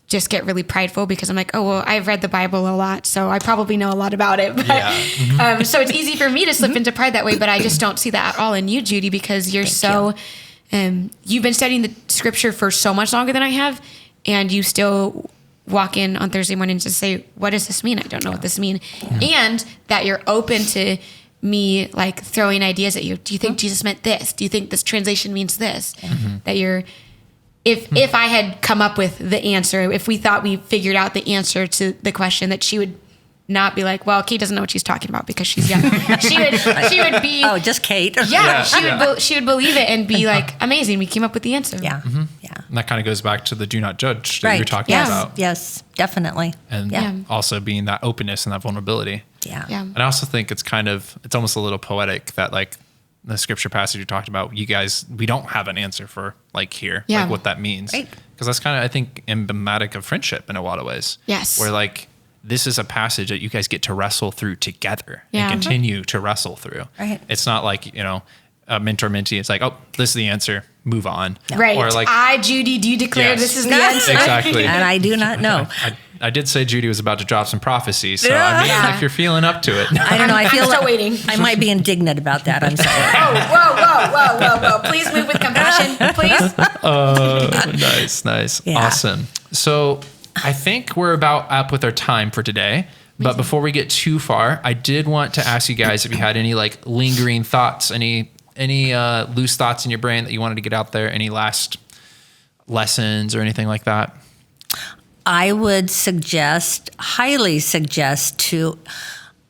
just get really prideful because I'm like, oh, well, I've read the Bible a lot, so I probably know a lot about it. But, so it's easy for me to slip into pride that way, but I just don't see that at all in you, Judy, because you're you've been studying the Scripture for so much longer than I have, and you still walk in on Thursday mornings to say, what does this mean? I don't know what this means. And that you're open to me like throwing ideas at you. Do you think Jesus meant this? Do you think this translation means this? That you're, if I had come up with the answer, if we thought we figured out the answer to the question, that she would not be like, well, Kate doesn't know what she's talking about because she's young. she would be, oh, just Kate. She would believe it and be like, amazing, we came up with the answer. Yeah. And that kind of goes back to the do not judge that you're talking about. Yes, definitely. And also being that openness and that vulnerability. Yeah. And I also think it's almost a little poetic that like the scripture passage you talked about, you guys, we don't have an answer for like here, like what that means. Right. Because that's kind of, I think, emblematic of friendship in a lot of ways. Yes. Where like, this is a passage that you guys get to wrestle through together and continue to wrestle through. Right. It's not like, a mentor mentee. It's like, oh, this is the answer. Move on. Right. Or like, Judy, do you declare this is the answer? Exactly. And I do not know. I did say Judy was about to drop some prophecy. So I mean, if you're feeling up to it. I don't know. I feel I'm still waiting. I might be indignant about that. I'm sorry. Whoa. Please move with compassion, please. Nice. Yeah. Awesome. So I think we're about up with our time for today. But before we get too far, I did want to ask you guys if you had any like lingering thoughts, any loose thoughts in your brain that you wanted to get out there, any last lessons or anything like that? I would highly suggest to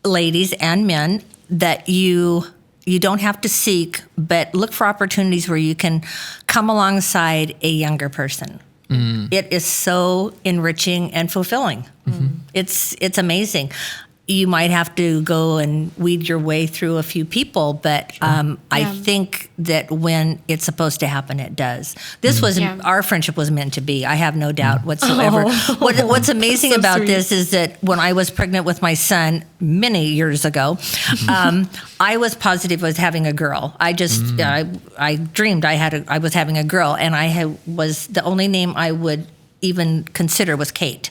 ladies and men that you don't have to seek, but look for opportunities where you can come alongside a younger person. It is so enriching and fulfilling. It's amazing. You might have to go and weed your way through a few people, but I think that when it's supposed to happen, it does. This was our friendship was meant to be. I have no doubt whatsoever. What's amazing about this is that when I was pregnant with my son many years ago, I was positive I was having a girl. I just I dreamed I was having a girl, and was the only name I would even consider was Kate.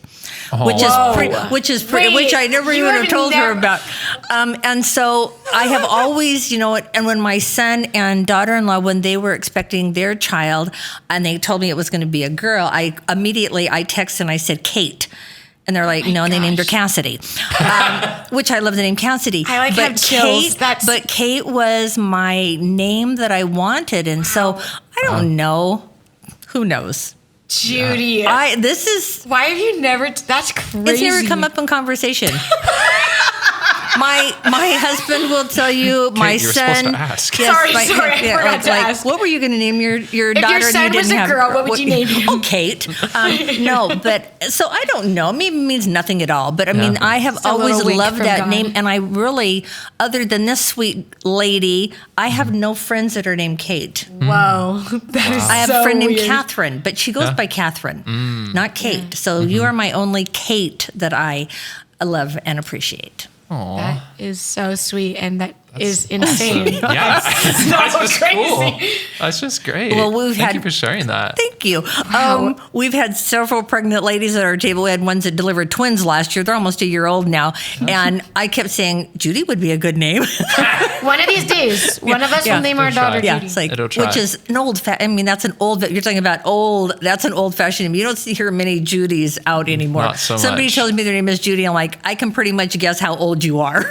Which I never even have told her about. And so I have always, and when my son and daughter-in-law, when they were expecting their child and they told me it was going to be a girl, I texted and I said, Kate. And they're like, no, and they named her Cassidy, which I love the name Cassidy. I like have chills. But Kate was my name that I wanted. And so I don't know. Who knows? Judy. Why have you never, that's crazy. It's never come up in conversation. My husband will tell you, Kate, my you're son. supposed to ask. Sorry, I forgot to ask. What were you going to name your daughter? If your son was a girl, what would you name him? Oh, Kate. No, but so I don't know. Maybe it means nothing at all. But I mean, I have always loved that name, and I really, other than this sweet lady, I have no friends that are named Kate. Whoa, that is I have so a friend named weird. Catherine, but she goes by Catherine, not Kate. So you are my only Kate that I love and appreciate. Aww. That is so sweet, and that's insane. Yes. That's just crazy. cool. That's just great. Well, Thank you for sharing that. Thank you. We've had several pregnant ladies at our table. We had ones that delivered twins last year. They're almost a year old now. And I kept saying, Judy would be a good name. One of these days, one of us will name our daughter Yeah, Judy. it's like, It'll try. which is an old, that's an old, you're talking about that's an old fashioned name. You don't hear many Judys out anymore. Not so Somebody much. tells me their name is Judy. I'm like, I can pretty much guess how old you are.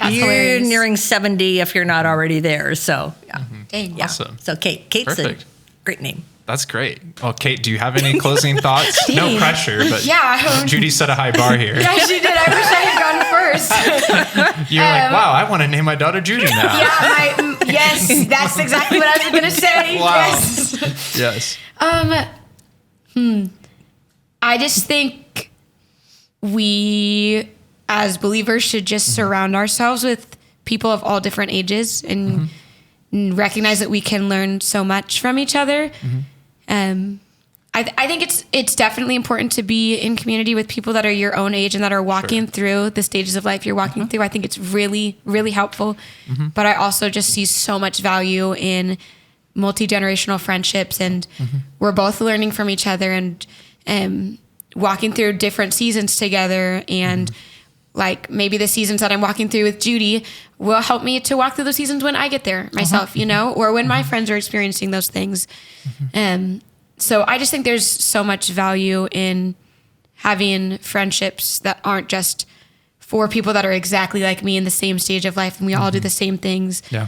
You're hilarious. nearing 70 70 if you're not already there. So, yeah. Dang. Yeah. Awesome. So Kate's Perfect. a great name. That's great. Well, Kate, do you have any closing thoughts? No pressure, but Yeah. Judy set a high bar here. Yeah, she did. I wish I had gone first. You're like, wow, I want to name my daughter Judy now. Yeah, yes, that's exactly what I was going to say. Wow. Yes. Yes. I just think we, as believers, should just surround ourselves with people of all different ages and recognize that we can learn so much from each other. I think it's definitely important to be in community with people that are your own age and that are walking through the stages of life you're walking through. I think it's really, really helpful. But I also just see so much value in multi-generational friendships, and we're both learning from each other and walking through different seasons together. And like maybe the seasons that I'm walking through with Judy will help me to walk through those seasons when I get there myself, you know, or when my friends are experiencing those things. So I just think there's so much value in having friendships that aren't just for people that are exactly like me in the same stage of life and we all do the same things. Yeah.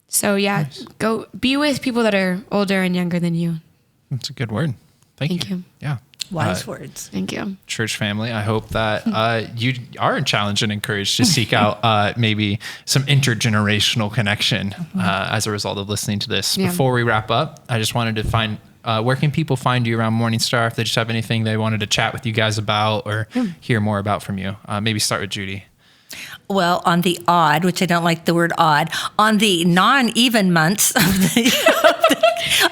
So yeah, nice. Go be with people that are older and younger than you. That's a good word. Thank you. Yeah. Wise words. Thank you. Church family, I hope that you are challenged and encouraged to seek out maybe some intergenerational connection as a result of listening to this. Yeah. Before we wrap up, I just wanted to find, where can people find you around Morningstar if they just have anything they wanted to chat with you guys about or hear more about from you? Maybe start with Judy. Well, on the odd, which I don't like the word odd, on the non-even months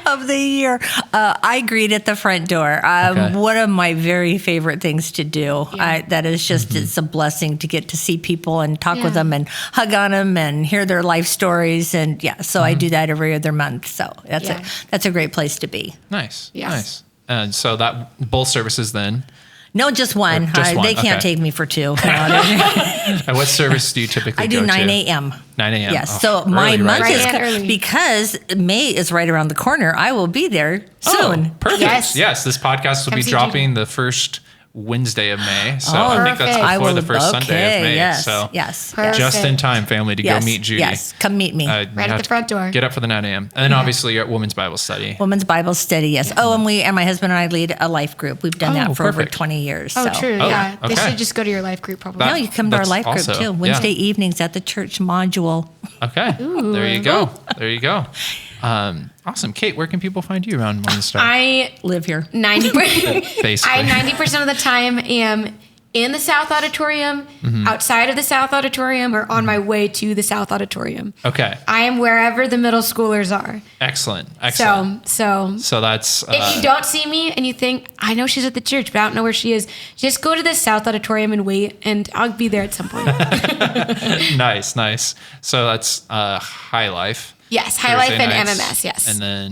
of the year, I greet at the front door. One of my very favorite things to do. That is just, it's a blessing to get to see people and talk with them and hug on them and hear their life stories. And so I do that every other month. So that's a great place to be. Nice. Yes. Nice. And so that both services then. No, just one. Just one. They can't take me for two. And what service do you typically I go do 9 to? a.m. 9 a.m. Yes. Oh, So my early, month right? is because May is right around the corner. I will be there soon. Oh, perfect. Yes. This podcast will be see dropping the first Wednesday of May. So I think that's perfect. before the first Sunday of May. Yes. So Yes. Perfect. just in time, family, to go meet Judy. Yes. Come meet me. Right at the front door. Get up for the 9 a.m. And then obviously you're at Women's Bible Study. Women's Bible Study, yes. Oh, and my husband and I lead a life group. We've done that for over perfect. 20 years. Oh, so. true. Yeah. They okay. should just go to your life group probably. No, you come to our That's life group also- too. yeah. Wednesday evenings at the church module. Okay. There you go. There you go. Awesome. Kate, where can people find you around Morningstar? I Live here. 90%. Basically. I 90% of the time am in the South Auditorium, outside of the South Auditorium, or on my way to the South Auditorium. Okay. I am wherever the middle schoolers are. Excellent. So That's if you don't see me and you think, I know she's at the church, but I don't know where she is, just go to the South Auditorium and wait, and I'll be there at some point. nice. So that's High Life. Yes, High Life Thursday and nights, MMS, yes. And then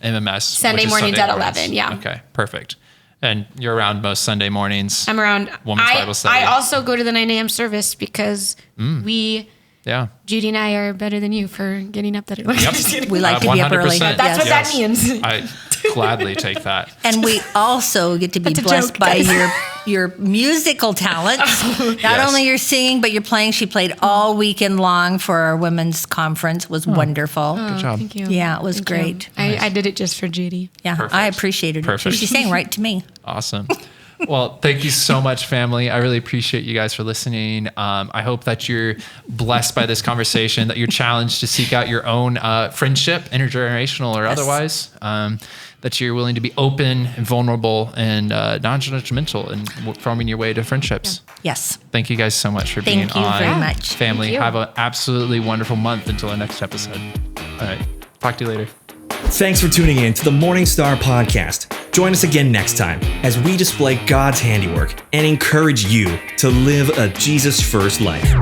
MMS. Sunday which is mornings Sunday at mornings. 11, yeah. Okay, perfect. And you're around most Sunday mornings. I'm around. Women's Bible Study. I also go to the 9 a.m. service because Judy and I are better than you for getting up that early. Yep. We like to be up early. 100%. That's what that means. I gladly take that. And we also get to be That's a blessed joke, by guys. your musical talents. Not Yes. only your singing, but your playing. She played all weekend long for our women's conference. It was wonderful. Good job. Thank you. Yeah, it was Thank you. great. I did it just for Judy. Yeah, Perfect. I appreciated it. Perfect. She sang right to me. Awesome. Well, thank you so much, family. I really appreciate you guys for listening. I hope that you're blessed by this conversation, that you're challenged to seek out your own friendship, intergenerational or otherwise, that you're willing to be open and vulnerable and non-judgmental and forming your way to friendships. Yes. Thank you guys so much for Thank being you on. very much. Family, Thank you. have an absolutely wonderful month until our next episode. All right. Talk to you later. Thanks for tuning in to the Morningstar Podcast. Join us again next time as we display God's handiwork and encourage you to live a Jesus-first life.